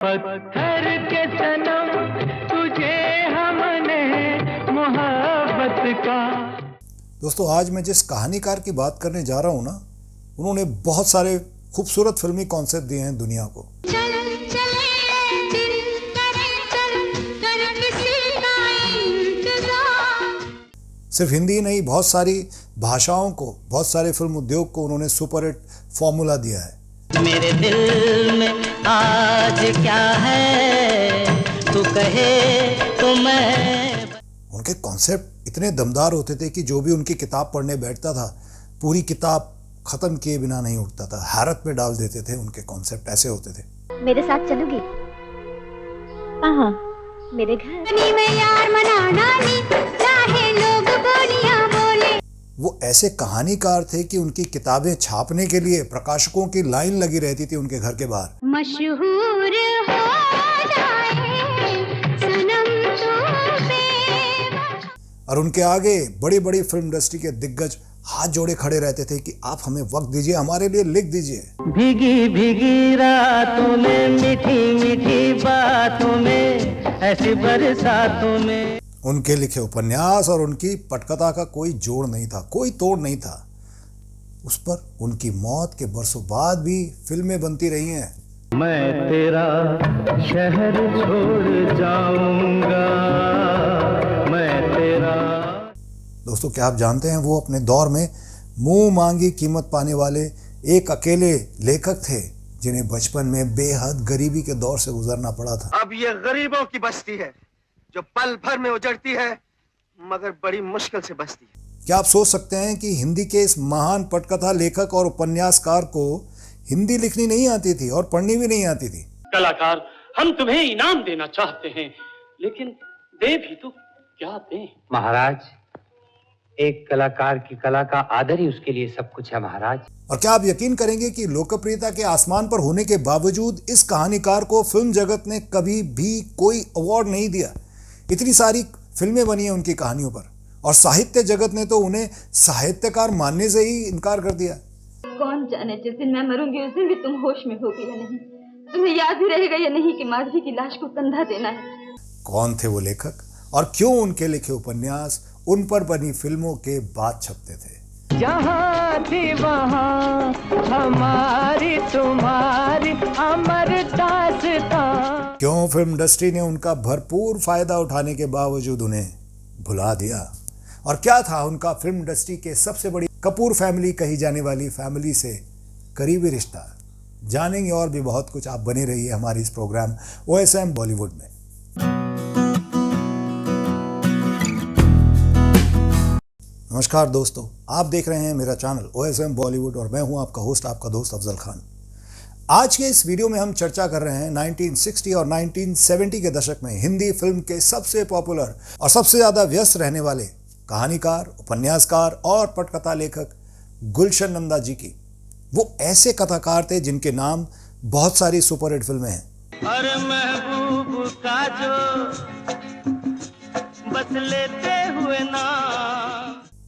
पत्थर के सनम तुझे हमने मोहब्बत का। दोस्तों, आज मैं जिस कहानीकार की बात करने जा रहा हूँ ना, उन्होंने बहुत सारे खूबसूरत फिल्मी कॉन्सेप्ट दिए हैं दुनिया को। सिर्फ हिंदी ही नहीं, बहुत सारी भाषाओं को, बहुत सारे फिल्म उद्योग को उन्होंने सुपरहिट फॉर्मूला दिया है। मेरे दिल में आज क्या है तू कहे तो मैं। उनके कॉन्सेप्ट इतने दमदार होते थे कि जो भी उनकी किताब पढ़ने बैठता था, पूरी किताब खत्म किए बिना नहीं उठता था। हैरत में डाल देते थे उनके कॉन्सेप्ट, ऐसे होते थे। मेरे साथ चलोगी? कहाँ? मेरे घर में यार मनाना नहीं, चाहे लोग बोलियां बोले। वो ऐसे कहानीकार थे कि उनकी किताबें छापने के लिए प्रकाशकों की लाइन लगी रहती थी उनके घर के बाहर। मशहूर हो जाए सनम तू बेवफा। और उनके आगे बड़ी बड़ी फिल्म इंडस्ट्री के दिग्गज हाथ जोड़े खड़े रहते थे कि आप हमें वक्त दीजिए, हमारे लिए लिख दीजिए। भीगी भीगी रातों में, मीठी मीठी बातों में, ऐसी बरसातों में। उनके लिखे उपन्यास और उनकी पटकथा का कोई जोड़ नहीं था, कोई तोड़ नहीं था। उस पर उनकी मौत के बरसों बाद भी फिल्में बनती रही हैं। मैं तेरा शहर छोड़ जाऊंगा, मैं तेरा। दोस्तों, क्या आप जानते हैं वो अपने दौर में मुंह मांगी कीमत पाने वाले एक अकेले लेखक थे जिन्हें बचपन में बेहद गरीबी के दौर से गुजरना पड़ा था। अब ये गरीबों की बस्ती है जो पल भर में उजड़ती है मगर बड़ी मुश्किल से बचती है। क्या आप सोच सकते हैं कि हिंदी के इस महान पटकथा लेखक और उपन्यासकार को हिंदी लिखनी नहीं आती थी और पढ़नी भी नहीं आती थी। कलाकार, हम तुम्हें इनाम देना चाहते हैं, लेकिन दे भी तो क्या दें? महाराज, एक कलाकार की कला का आदर ही उसके लिए सब कुछ है महाराज। और क्या आप यकीन करेंगे कि लोकप्रियता के आसमान पर होने के बावजूद इस कहानीकार को फिल्म जगत ने कभी भी कोई अवार्ड नहीं दिया। इतनी सारी फिल्में बनी हैं उनकी कहानियों पर, और साहित्य जगत ने तो उन्हें साहित्यकार मानने से ही इनकार कर दिया। कौन जाने जिस दिन मैं मरूंगी उस दिन भी तुम होश में होगे या नहीं, तुम्हें याद भी रहेगा या नहीं कि माधवी की लाश को कंधा देना है। कौन थे वो लेखक और क्यों उनके लिखे उपन्यास उन पर बनी फिल्मों के बाद छपते थे? जहाँ थी वहाँ हमारी तुम्हारी अमर दास्तां। क्यों फिल्म इंडस्ट्री ने उनका भरपूर फायदा उठाने के बावजूद उन्हें भुला दिया? और क्या था उनका फिल्म इंडस्ट्री के सबसे बड़ी कपूर फैमिली कही जाने वाली फैमिली से करीबी रिश्ता? जानेंगे और भी बहुत कुछ। आप बने रहिए हमारी इस प्रोग्राम OSM बॉलीवुड में। नमस्कार दोस्तों, आप देख रहे हैं मेरा चैनल OSM बॉलीवुड और मैं हूं आपका होस्ट, आपका दोस्त अफजल खान। आज के इस वीडियो में हम चर्चा कर रहे हैं 1960 और 1970 के दशक में हिंदी फिल्म के सबसे पॉपुलर और सबसे ज़्यादा व्यस्त रहने वाले कहानीकार, उपन्यासकार और पटकथा लेखक गुलशन नंदा जी की। वो ऐसे कथाकार थे जिनके नाम बहुत सारी सुपरहिट फिल्में हैं। अरे महबूब का जो बस लेते हुए ना,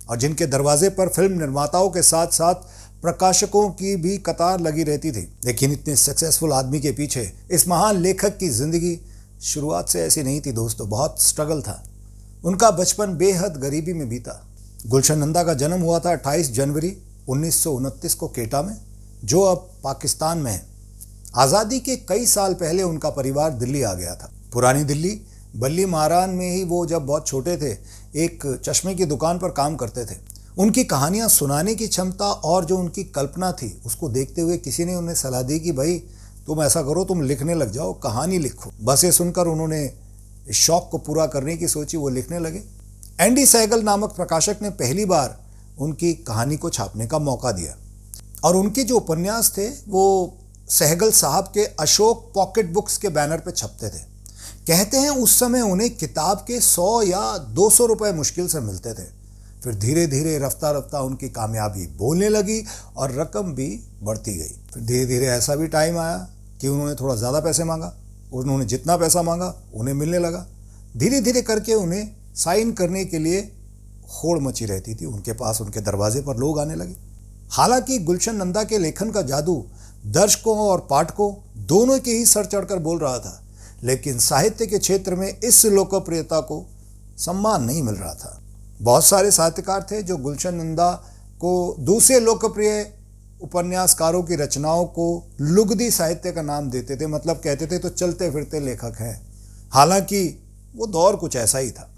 और जिनके दरवाजे पर फिल्म निर्माताओं के साथ साथ प्रकाशकों की भी कतार लगी रहती थी। लेकिन इतने सक्सेसफुल आदमी के पीछे इस महान लेखक की जिंदगी शुरुआत से ऐसी नहीं थी दोस्तों, बहुत स्ट्रगल था। उनका बचपन बेहद गरीबी में बीता। गुलशन नंदा का जन्म हुआ था 28 जनवरी 1929 को केटा में, जो अब पाकिस्तान में है। आज़ादी के कई साल पहले उनका परिवार दिल्ली आ गया था। पुरानी दिल्ली बल्ली महारान में ही वो जब बहुत छोटे थे एक चश्मे की दुकान पर काम करते थे। उनकी कहानियां सुनाने की क्षमता और जो उनकी कल्पना थी उसको देखते हुए किसी ने उन्हें सलाह दी कि भाई तुम ऐसा करो, तुम लिखने लग जाओ, कहानी लिखो। बस ये सुनकर उन्होंने इस शौक को पूरा करने की सोची, वो लिखने लगे। एंडी सहगल नामक प्रकाशक ने पहली बार उनकी कहानी को छापने का मौका दिया और उनके जो उपन्यास थे वो सहगल साहब के अशोक पॉकेट बुक्स के बैनर पर छपते थे। कहते हैं उस समय उन्हें किताब के 100 या 200 रुपए मुश्किल से मिलते थे। फिर धीरे धीरे रफ्ता रफ्ता उनकी कामयाबी बोलने लगी और रकम भी बढ़ती गई। फिर धीरे धीरे ऐसा भी टाइम आया कि उन्होंने थोड़ा ज़्यादा पैसे मांगा। उन्होंने जितना पैसा मांगा उन्हें मिलने लगा। धीरे धीरे करके उन्हें साइन करने के लिए होड़ मची रहती थी। उनके पास, उनके दरवाजे पर लोग आने लगे। हालांकि गुलशन नंदा के लेखन का जादू दर्शकों और पाठकों दोनों के ही सर चढ़कर बोल रहा था, लेकिन साहित्य के क्षेत्र में इस लोकप्रियता को सम्मान नहीं मिल रहा था। बहुत सारे साहित्यकार थे जो गुलशन नंदा को दूसरे लोकप्रिय उपन्यासकारों की रचनाओं को लुगदी साहित्य का नाम देते थे, मतलब कहते थे तो चलते फिरते लेखक हैं। हालांकि वो दौर कुछ ऐसा ही था।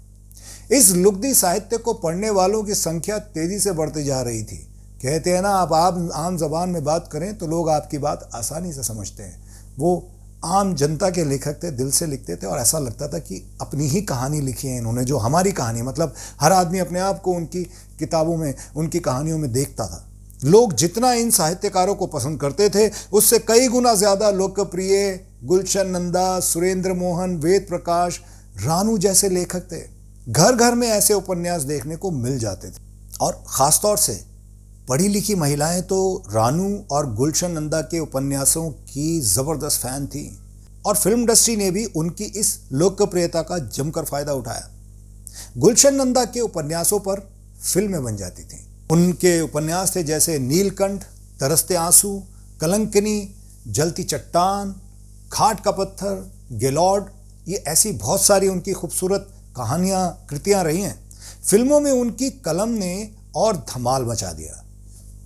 इस लुगदी साहित्य को पढ़ने वालों की संख्या तेजी से बढ़ती जा रही थी। कहते हैं ना, आप आम जबान में बात करें तो लोग आपकी बात आसानी से समझते हैं। वो आम जनता के लेखक थे, दिल से लिखते थे और ऐसा लगता था कि अपनी ही कहानी लिखी है इन्होंने, जो हमारी कहानी, मतलब हर आदमी अपने आप को उनकी किताबों में, उनकी कहानियों में देखता था। लोग जितना इन साहित्यकारों को पसंद करते थे उससे कई गुना ज्यादा लोकप्रिय गुलशन नंदा, सुरेंद्र मोहन, वेद प्रकाश, रानू जैसे लेखक थे। घर घर में ऐसे उपन्यास देखने को मिल जाते थे और खासतौर से पढ़ी लिखी महिलाएं तो रानू और गुलशन नंदा के उपन्यासों की जबरदस्त फैन थी और फिल्म इंडस्ट्री ने भी उनकी इस लोकप्रियता का जमकर फायदा उठाया। गुलशन नंदा के उपन्यासों पर फिल्में बन जाती थीं। उनके उपन्यास थे जैसे नीलकंठ, तरसते आंसू, कलंकनी, जलती चट्टान, खाट का पत्थर, गेलॉर्ड, ये ऐसी बहुत सारी उनकी खूबसूरत कहानियां, कृतियां रही हैं। फिल्मों में उनकी कलम ने और धमाल मचा दिया।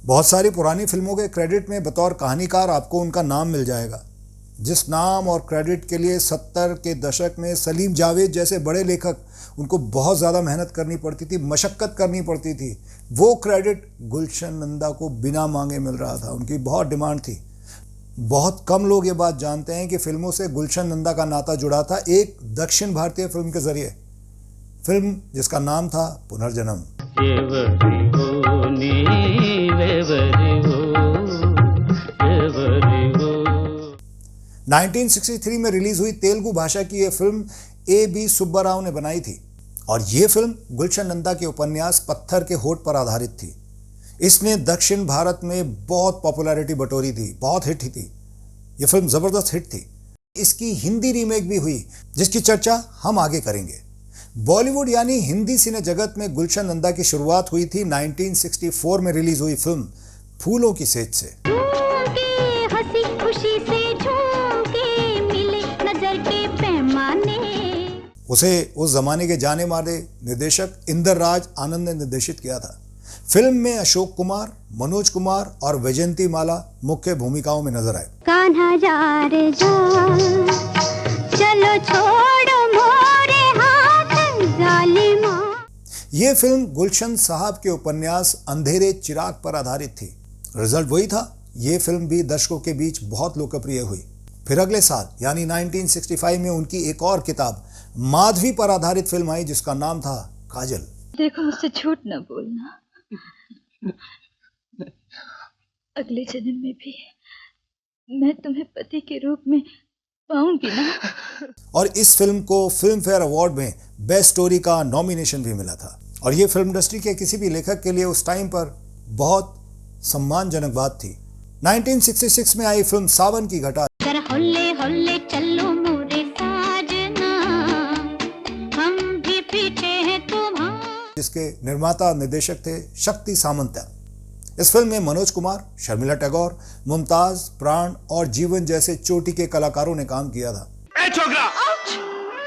बहुत सारी पुरानी फिल्मों के क्रेडिट में बतौर कहानीकार आपको उनका नाम मिल जाएगा। जिस नाम और क्रेडिट के लिए 70 के दशक में सलीम जावेद जैसे बड़े लेखक, उनको बहुत ज़्यादा मेहनत करनी पड़ती थी, मशक्क़त करनी पड़ती थी, वो क्रेडिट गुलशन नंदा को बिना मांगे मिल रहा था। उनकी बहुत डिमांड थी। बहुत कम लोग ये बात जानते हैं कि फिल्मों से गुलशन नंदा का नाता जुड़ा था एक दक्षिण भारतीय फिल्म के जरिए, फिल्म जिसका नाम था पुनर्जन्म। 1963 में रिलीज हुई तेलुगु भाषा की यह फिल्म A.B. सुब्बाराव ने बनाई थी और यह फिल्म गुलशन नंदा के उपन्यास पत्थर के होठ पर आधारित थी। इसने दक्षिण भारत में बहुत पॉपुलैरिटी बटोरी थी, बहुत हिट थी। यह फिल्म जबरदस्त हिट थी। इसकी हिंदी रीमेक भी हुई जिसकी चर्चा हम आगे करेंगे। बॉलीवुड यानी हिंदी सिने जगत में गुलशन नंदा की शुरुआत हुई थी 1964 में रिलीज हुई फिल्म फूलों की सेज से। उसे उस जमाने के जाने माने निर्देशक इंदर राज आनंद ने निर्देशित किया था। फिल्म में अशोक कुमार, मनोज कुमार और वैजयंती माला मुख्य भूमिकाओं में नजर आए। कान्हा जा रे जा, चलो छोड़ो मोरे हाथ जालिमा। ये फिल्म गुलशन साहब के उपन्यास अंधेरे चिराग पर आधारित थी। रिजल्ट वही था, ये फिल्म भी दर्शकों के बीच बहुत लोकप्रिय हुई। फिर अगले साल यानी 1965 में उनकी एक और किताब माधवी पर आधारित फिल्म आई जिसका नाम था काजल। देखो, मुझसे झूठ न बोलना। अगले जन्म में भी मैं तुम्हें पति के रूप में पाऊंगी ना। और इस फिल्म को फिल्म फेयर अवार्ड में बेस्ट स्टोरी का नॉमिनेशन भी मिला था और ये फिल्म इंडस्ट्री के किसी भी लेखक के लिए उस टाइम पर बहुत सम्मानजनक बात थी। 1966 में आई फिल्म सावन की घटा, होले होले चलो मोरे साजना, हम भी पीछे हैं तुम्हारे, जिसके निर्माता निर्देशक थे शक्ति सामंता। इस फिल्म में मनोज कुमार, शर्मिला टैगोर, मुमताज, प्राण और जीवन जैसे चोटी के कलाकारों ने काम किया था। ए छोकरा,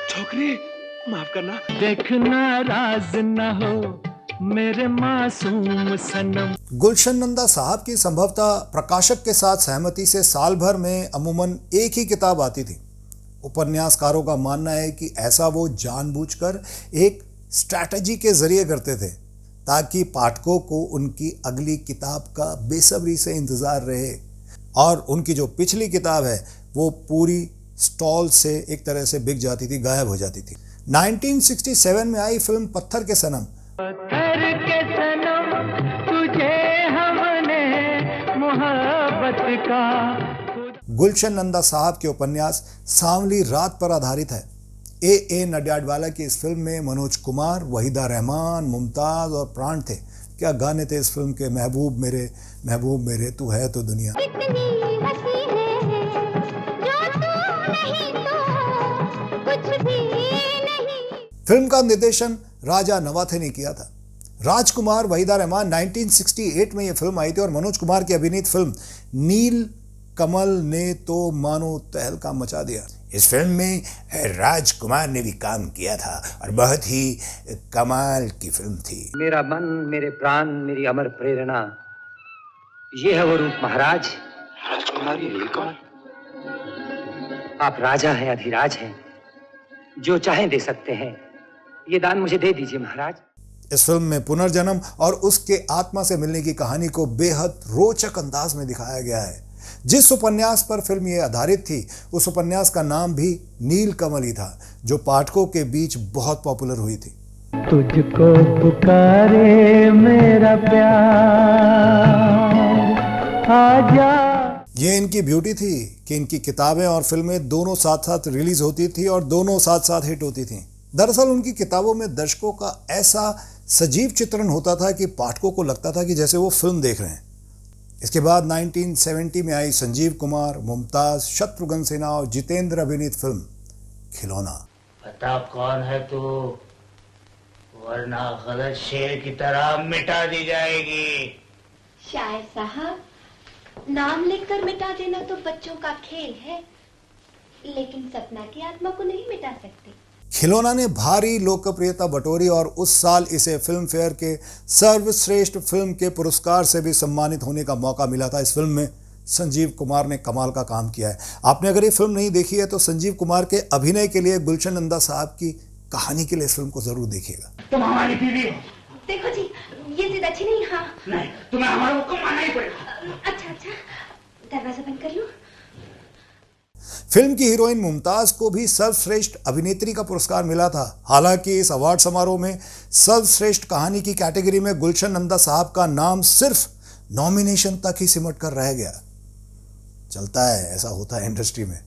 छोकरी माफ करना। देखना राज न हो मेरे मासूम सनम। गुलशन नंदा साहब की संभवतः प्रकाशक के साथ सहमति से साल भर में अमूमन एक ही किताब आती थी। उपन्यासकारों का मानना है कि ऐसा वो जानबूझकर एक स्ट्रैटेजी के जरिए करते थे ताकि पाठकों को उनकी अगली किताब का बेसब्री से इंतजार रहे और उनकी जो पिछली किताब है वो पूरी स्टॉल से एक तरह से बिक जाती थी, गायब हो जाती थी। 1967 में आई फिल्म पत्थर के सनम। पत्थर के सनम तुझे हमने मोहब्बत का। गुलशन नंदा साहब के उपन्यास सांवली रात पर आधारित है। ए नडियाडवाला की इस फिल्म में मनोज कुमार, वहीदा रहमान, मुमताज और प्राण थे। क्या गाने थे इस फिल्म के। महबूब मेरे तू है तो दुनिया। कितनी हंसी है जो तू नहीं तो कुछ भी नहीं। फिल्म का निर्देशन राजा नवाथे ने किया था। राजकुमार, वहीदा रहमान, 1968 में यह फिल्म आई थी और मनोज कुमार की अभिनीत फिल्म नील कमल ने तो मानो तहलका मचा दिया। इस फिल्म में राजकुमार ने भी काम किया था और बहुत ही कमाल की फिल्म थी। मेरा मन, मेरे प्राण, मेरी अमर प्रेरणा, ये है वो रूप महाराज। राजकुमार, ये कौन? आप राजा हैं, अधिराज हैं, जो चाहें दे सकते हैं। ये दान मुझे दे दीजिए महाराज। इस फिल्म में पुनर्जन्म और उसके आत्मा से मिलने की कहानी को बेहद रोचक अंदाज में दिखाया गया है। जिस उपन्यास पर फिल्म ये आधारित थी, उस उपन्यास का नाम भी नीलकमल ही था, जो पाठकों के बीच बहुत पॉपुलर हुई थी। तुझको पुकारे मेरा प्यार, आजा। ये इनकी ब्यूटी थी कि इनकी किताबें और फिल्में दोनों साथ साथ रिलीज होती थी और दोनों साथ साथ हिट होती थी। दरअसल उनकी किताबों में दर्शकों का ऐसा सजीव चित्रण होता था कि पाठकों को लगता था कि जैसे वो फिल्म देख रहे हैं। इसके बाद 1970 में आई संजीव कुमार, मुमताज, शत्रुघ्न सिन्हा और जितेंद्र अभिनीत फिल्म खिलौना। पता कौन है तू, वरना गलत शेर की तरह मिटा दी जाएगी। शायर साहब, नाम लिखकर मिटा देना तो बच्चों का खेल है, लेकिन सपना की आत्मा को नहीं मिटा सकते। खिलौना ने भारी लोकप्रियता बटोरी और उस साल इसे फिल्म फेयर के सर्वश्रेष्ठ फिल्म के पुरस्कार से भी सम्मानित होने का मौका मिला था। इस फिल्म में संजीव कुमार ने कमाल का काम किया है। आपने अगर ये फिल्म नहीं देखी है तो संजीव कुमार के अभिनय के लिए गुलशन नंदा साहब की कहानी के लिए इस फिल्म को जरूर देखिएगा। तुम हमारी बीवी हो। देखो जी, ये जिद अच्छी नहीं। हाँ नहीं, तुम्हें हमारा हुक्म मानना ही पड़ेगा। अच्छा, दरवाजा बंद कर लो। फिल्म की हीरोइन मुमताज को भी सर्वश्रेष्ठ अभिनेत्री का पुरस्कार मिला था। हालांकि इस अवार्ड समारोह में सर्वश्रेष्ठ कहानी की कैटेगरी में गुलशन नंदा साहब का नाम सिर्फ नॉमिनेशन तक ही सिमट कर रह गया। चलता है, ऐसा होता है इंडस्ट्री में।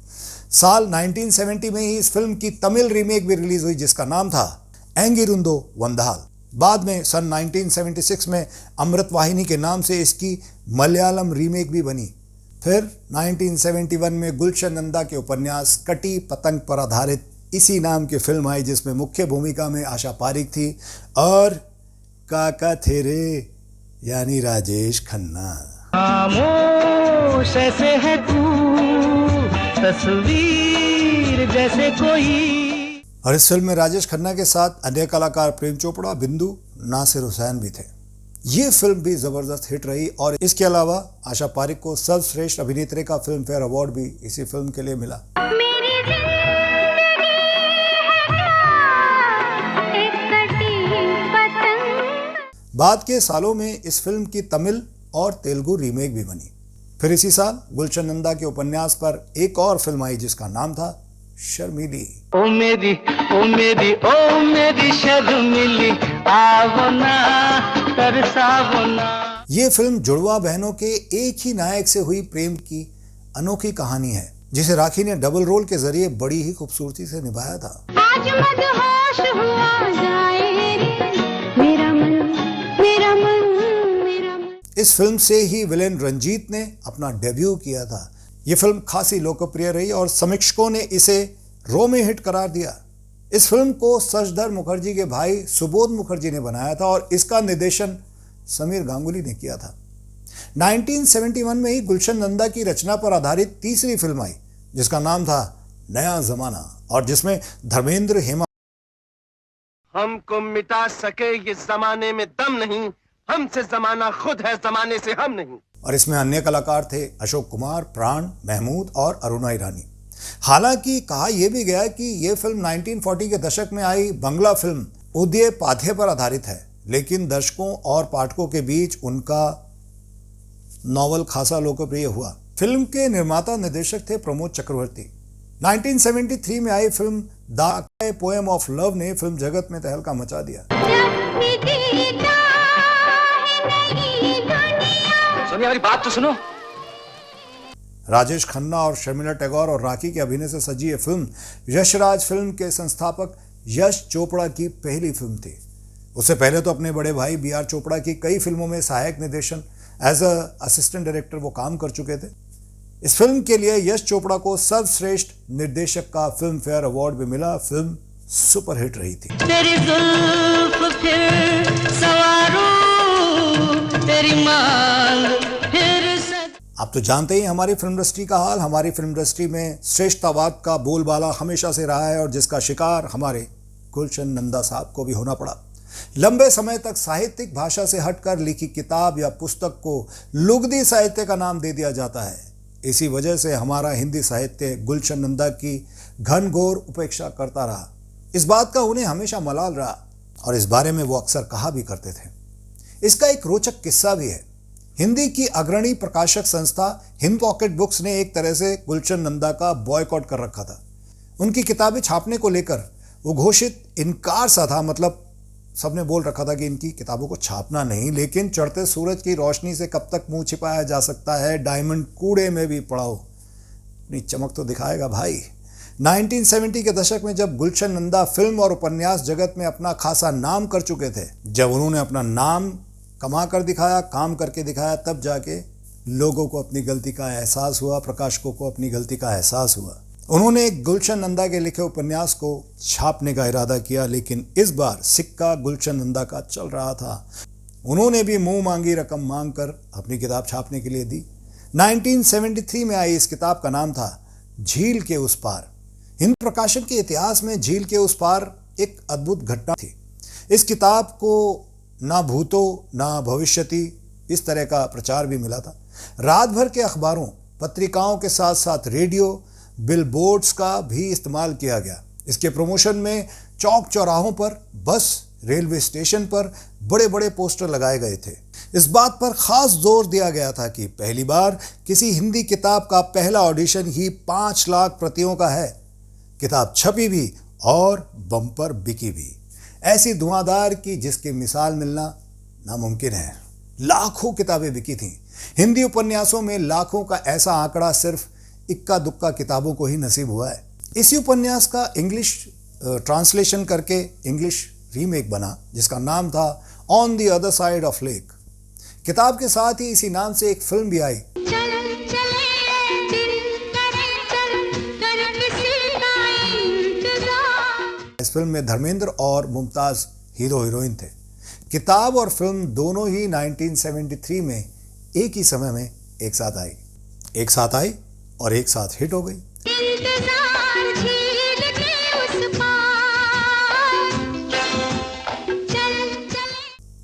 साल 1970 में ही इस फिल्म की तमिल रीमेक भी रिलीज हुई, जिसका नाम था एंगिरुंदो वंदाल। बाद में सन 1976 में अमृत वाहिनी के नाम से इसकी मलयालम रीमेक भी बनी। फिर 1971 में गुलशन नंदा के उपन्यास कटी पतंग पर आधारित इसी नाम की फिल्म आई, जिसमें मुख्य भूमिका में आशा पारिक थी और काका थेरे यानी राजेश खन्ना। खामोश ऐसे है तू, तस्वीर जैसे कोई। और इस फिल्म में राजेश खन्ना के साथ अन्य कलाकार प्रेम चोपड़ा, बिंदु, नासिर हुसैन भी थे। ये फिल्म भी जबरदस्त हिट रही और इसके अलावा आशा पारिक को सर्वश्रेष्ठ अभिनेत्री का फिल्म फेयर अवार्ड भी इसी फिल्म के लिए मिला। बाद के सालों में इस फिल्म की तमिल और तेलुगु रीमेक भी बनी। फिर इसी साल गुलशन नंदा के उपन्यास पर एक और फिल्म आई, जिसका नाम था शर्मीली। ओ मेरी शर्मीली, आवो ना तरसावो ना। ये फिल्म जुड़वा बहनों के एक ही नायक से हुई प्रेम की अनोखी कहानी है, जिसे राखी ने डबल रोल के जरिए बड़ी ही खूबसूरती से निभाया था। आज मदहोश हुआ जाए मेरा मन, मेरा मन, मेरा मन। इस फिल्म से ही विलेन रंजीत ने अपना डेब्यू किया था। ये फिल्म खासी लोकप्रिय रही और समीक्षकों ने इसे रो में हिट करार दिया। इस फिल्म को शशधर मुखर्जी के भाई सुबोध मुखर्जी ने बनाया था और इसका निर्देशन समीर गांगुली ने किया था। 1971 में ही गुलशन नंदा की रचना पर आधारित तीसरी फिल्म आई, जिसका नाम था नया जमाना और जिसमें धर्मेंद्र, हेमा। हमको मिटा सके ये जमाने में दम नहीं, हमसे जमाना खुद है, जमाने से हम नहीं। और इसमें अन्य कलाकार थे अशोक कुमार, प्राण, महमूद और अरुणा ईरानी। हालांकि कहा यह भी गया कि यह फिल्म 1940 के दशक में आई बंगला फिल्म उदय पाथे पर आधारित है, लेकिन दर्शकों और पाठकों के बीच उनका नॉवल खासा लोकप्रिय हुआ। फिल्म के निर्माता निर्देशक थे प्रमोद चक्रवर्ती। 1973 में आई film the poem of love ने फिल्म जगत में तहलका मचा दिया। सोनिया, बात तो सुनो। राजेश खन्ना और शर्मिला टैगोर और राखी के अभिनय से सजी ये फिल्म यशराज फिल्म के संस्थापक यश चोपड़ा की पहली फिल्म थी। उससे पहले तो अपने बड़े भाई बी आर चोपड़ा की कई फिल्मों में सहायक निर्देशन एज अ असिस्टेंट डायरेक्टर वो काम कर चुके थे। इस फिल्म के लिए यश चोपड़ा को सर्वश्रेष्ठ निर्देशक का फिल्म फेयर अवार्ड भी मिला। फिल्म सुपरहिट रही थी। तेरी जुल्फ फिर सवारूं, तेरी मांग फिर आप तो जानते ही हमारी फिल्म इंडस्ट्री का हाल। हमारी फिल्म इंडस्ट्री में श्रेष्ठतावाद का बोलबाला हमेशा से रहा है और जिसका शिकार हमारे गुलशन नंदा साहब को भी होना पड़ा। लंबे समय तक साहित्यिक भाषा से हटकर लिखी किताब या पुस्तक को लुगदी साहित्य का नाम दे दिया जाता है। इसी वजह से हमारा हिंदी साहित्य गुलशन नंदा की घनघोर उपेक्षा करता रहा। इस बात का उन्हें हमेशा मलाल रहा और इस बारे में वो अक्सर कहा भी करते थे। इसका एक रोचक किस्सा भी है। हिंदी की अग्रणी प्रकाशक संस्था हिंद पॉकेट बुक्स ने एक तरह से गुलशन नंदा का बॉयकॉट कर रखा था। उनकी किताबें छापने को लेकर वो घोषित इनकार सा था, मतलब सबने बोल रखा था कि इनकी किताबों को छापना नहीं, लेकिन चढ़ते सूरज की रोशनी से कब तक मुंह छिपाया जा सकता है, डायमंड कूड़े में भी पड़ाओ, अपनी चमक तो दिखाएगा भाई। 1970 के दशक में जब गुलशन नंदा फिल्म और उपन्यास जगत में अपना खासा नाम कर चुके थे, जब उन्होंने अपना नाम कमा कर दिखाया, काम करके दिखाया, तब जाके लोगों को अपनी गलती का एहसास हुआ, प्रकाशकों को अपनी गलती का एहसास हुआ। उन्होंने गुलशन नंदा के लिखे उपन्यास को छापने का इरादा किया, लेकिन इस बार सिक्का गुलशन नंदा का चल रहा था। उन्होंने भी मुंह मांगी रकम मांगकर अपनी किताब छापने के लिए दी। 1973 में आई इस किताब का नाम था झील के उस पार। हिंद प्रकाशन के इतिहास में झील के उस पार एक अद्भुत घटना थी। इस किताब को ना भूतो ना भविष्यति इस तरह का प्रचार भी मिला था। रात भर के अखबारों पत्रिकाओं के साथ साथ रेडियो बिलबोर्ड्स का भी इस्तेमाल किया गया। इसके प्रमोशन में चौक चौराहों पर, बस, रेलवे स्टेशन पर बड़े बड़े पोस्टर लगाए गए थे। इस बात पर खास जोर दिया गया था कि पहली बार किसी हिंदी किताब का पहला ऑडिशन ही 5 लाख प्रतियों का है। किताब छपी भी और बम्पर बिकी भी, ऐसी धुआंधार की जिसकी मिसाल मिलना नामुमकिन है। लाखों किताबें बिकी थीं। हिंदी उपन्यासों में लाखों का ऐसा आंकड़ा सिर्फ इक्का दुक्का किताबों को ही नसीब हुआ है। इसी उपन्यास का इंग्लिश ट्रांसलेशन करके इंग्लिश रीमेक बना, जिसका नाम था on the other side of lake. किताब के साथ ही इसी नाम से एक फिल्म भी आई। इस फिल्म में धर्मेंद्र और मुमताज हीरो हीरोइन थे। किताब और फिल्म दोनों ही 1973 में एक ही समय में एक साथ आई और एक साथ हिट हो गई।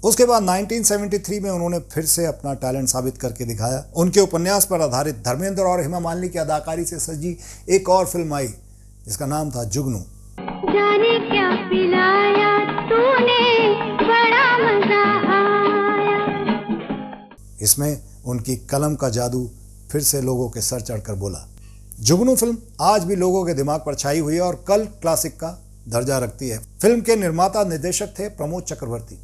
उसके बाद 1973 में उन्होंने फिर से अपना टैलेंट साबित करके दिखाया। उनके उपन्यास पर आधारित धर्मेंद्र और हेमा मालिनी की अदाकारी से सजी एक और फिल्म आई जिसका नाम था जुगनू। जाने क्या पिलाया तूने, बड़ा मजा आया। इसमें उनकी कलम का जादू फिर से लोगों के सर चढ़कर बोला। जुगनू फिल्म आज भी लोगों के दिमाग पर छाई हुई है और कल्ट क्लासिक का दर्जा रखती है। फिल्म के निर्माता निर्देशक थे प्रमोद चक्रवर्ती।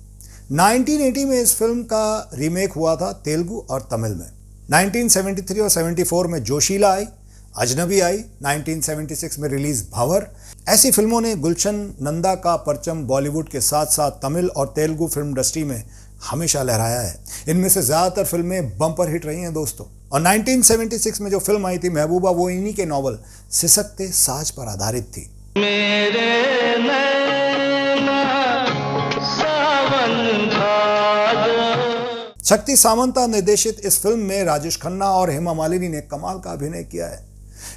1980 में इस फिल्म का रीमेक हुआ था तेलुगु और तमिल में। 1973 और 74 में जोशीला आई, अजनबी आई, 1976 में रिलीज भंवर। ऐसी फिल्मों ने गुलशन नंदा का परचम बॉलीवुड के साथ साथ तमिल और तेलुगु फिल्म इंडस्ट्री में हमेशा लहराया है। इनमें से ज्यादातर फिल्में बम्पर हिट रही हैं दोस्तों। और 1976 में जो फिल्म आई थी महबूबा, वो इन्हीं के नॉवल सिसकते साज पर आधारित थी। मेरे नैना सावन भादो। शक्ति सामंता निर्देशित इस फिल्म में राजेश खन्ना और हेमा मालिनी ने कमाल का अभिनय किया है।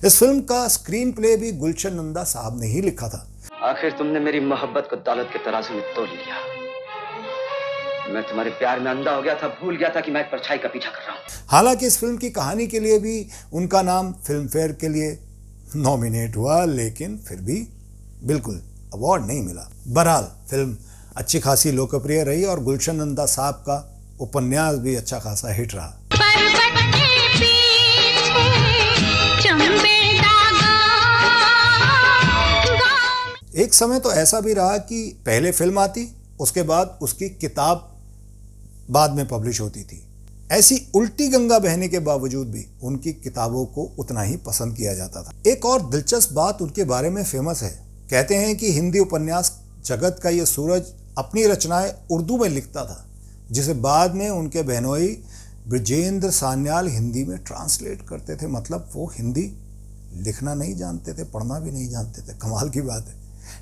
इस फिल्म का स्क्रीन प्ले भी गुलशन नंदा साहब ने ही लिखा था। आखिर तुमने मेरी मोहब्बत को दौलत के तराजू में तोल लिया। मैं तुम्हारे प्यार में अंधा हो गया था, भूल गया था कि मैं एक परछाई का पीछा कर रहा हूं। हालांकि इस फिल्म की कहानी के लिए भी उनका नाम फिल्म फेयर के लिए नॉमिनेट हुआ, लेकिन फिर भी बिल्कुल अवार्ड नहीं मिला। बहरहाल फिल्म अच्छी खासी लोकप्रिय रही और गुलशन नंदा साहब का उपन्यास भी अच्छा खासा हिट रहा। एक समय तो ऐसा भी रहा कि पहले फिल्म आती, उसके बाद उसकी किताब बाद में पब्लिश होती थी। ऐसी उल्टी गंगा बहने के बावजूद भी उनकी किताबों को उतना ही पसंद किया जाता था। एक और दिलचस्प बात उनके बारे में फेमस है। कहते हैं कि हिंदी उपन्यास जगत का ये सूरज अपनी रचनाएं उर्दू में लिखता था, जिसे बाद में उनके बहनोई ब्रजेंद्र सान्याल हिंदी में ट्रांसलेट करते थे। मतलब वो हिंदी लिखना नहीं जानते थे, पढ़ना भी नहीं जानते थे। कमाल की बात है।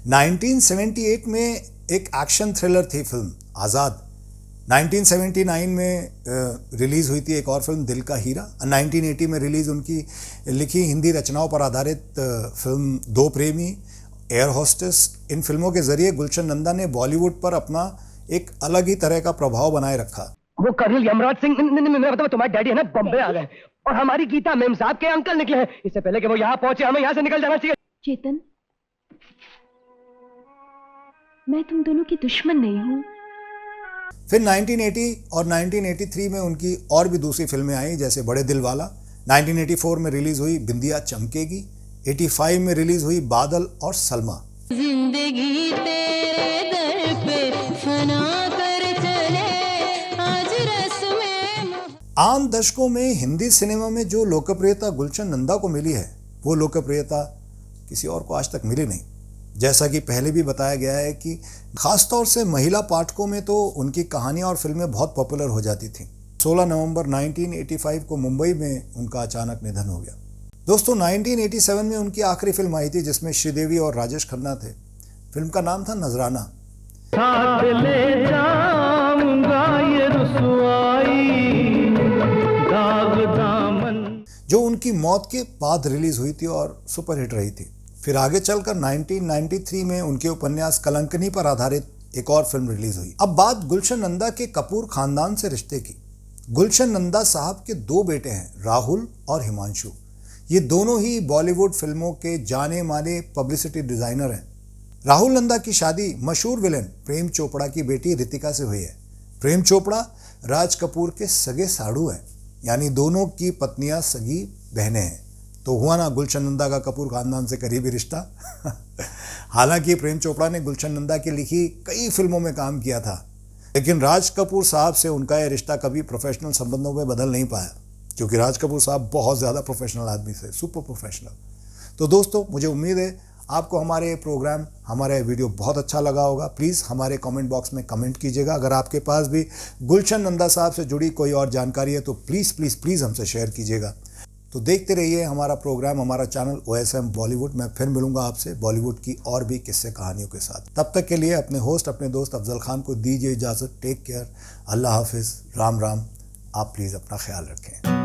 1978 में एक एक्शन थ्रिलर थी फिल्म आज़ाद, 1979 में रिलीज़ हुई थी एक और फिल्म दिल का हीरा। 1980 में रिलीज़ उनकी लिखी हिंदी रचनाओं पर आधारित फिल्म दो प्रेमी, एयर होस्टेस। इन फिल्मों के जरिए गुलशन नंदा ने बॉलीवुड पर अपना एक अलग ही तरह का प्रभाव बनाए रखा। वो कर्नल यमराज सिंह, मैं बताऊं, तुम्हारे डैडी है ना बॉम्बे आ गए और हमारी गीता मेम साहब के अंकल निकले हैं। इससे पहले कि वो यहाँ पहुंचे हमें यहाँ से निकल जाना चाहिए। चेतन, मैं तुम दोनों की दुश्मन नहीं हूँ। फिर 1980 और 1983 में उनकी और भी दूसरी फिल्में आई, जैसे बड़े दिल वाला। 1984 में रिलीज हुई बिंदिया चमकेगी। 85 में रिलीज हुई बादल और सलमा। जिंदगी तेरे दर पे फना कर चले आज रस्में। आम दशकों में हिंदी सिनेमा में जो लोकप्रियता गुलशन नंदा को मिली है, वो लोकप्रियता किसी और को आज तक मिली नहीं। जैसा कि पहले भी बताया गया है कि खासतौर से महिला पाठकों में तो उनकी कहानियां और फिल्में बहुत पॉपुलर हो जाती थीं। 16 नवंबर 1985 को मुंबई में उनका अचानक निधन हो गया। दोस्तों, 1987 में उनकी आखिरी फिल्म आई थी जिसमें श्रीदेवी और राजेश खन्ना थे। फिल्म का नाम था नजराना। साथ ले जाऊंगा ये रुसवाई दाग दामन, जो उनकी मौत के बाद रिलीज हुई थी और सुपरहिट रही थी। फिर आगे चलकर 1993 में उनके उपन्यास कलंकनी पर आधारित एक और फिल्म रिलीज हुई। अब बात गुलशन नंदा के कपूर खानदान से रिश्ते की। गुलशन नंदा साहब के दो बेटे हैं, राहुल और हिमांशु। ये दोनों ही बॉलीवुड फिल्मों के जाने माने पब्लिसिटी डिजाइनर हैं। राहुल नंदा की शादी मशहूर विलेन प्रेम चोपड़ा की बेटी रितिका से हुई है। प्रेम चोपड़ा राज कपूर के सगे साड़ू हैं, यानी दोनों की पत्नियां सगी बहनें हैं। तो हुआ ना गुलशन नंदा का कपूर खानदान से करीबी रिश्ता। हालांकि प्रेम चोपड़ा ने गुलशन नंदा की लिखी कई फिल्मों में काम किया था, लेकिन राज कपूर साहब से उनका यह रिश्ता कभी प्रोफेशनल संबंधों में बदल नहीं पाया, क्योंकि राज कपूर साहब बहुत ज़्यादा प्रोफेशनल आदमी थे, सुपर प्रोफेशनल। तो दोस्तों, मुझे उम्मीद है आपको हमारे प्रोग्राम, हमारा वीडियो बहुत अच्छा लगा होगा। प्लीज़ हमारे कमेंट बॉक्स में कमेंट कीजिएगा। अगर आपके पास भी गुलशन नंदा साहब से जुड़ी कोई और जानकारी है तो प्लीज़ प्लीज़ प्लीज़ हमसे शेयर कीजिएगा। तो देखते रहिए हमारा प्रोग्राम, हमारा चैनल OSM बॉलीवुड। मैं फिर मिलूंगा आपसे बॉलीवुड की और भी किस्से कहानियों के साथ। तब तक के लिए अपने होस्ट, अपने दोस्त अफजल खान को दीजिए इजाज़त। टेक केयर, अल्लाह हाफिज़, राम राम। आप प्लीज़ अपना ख्याल रखें।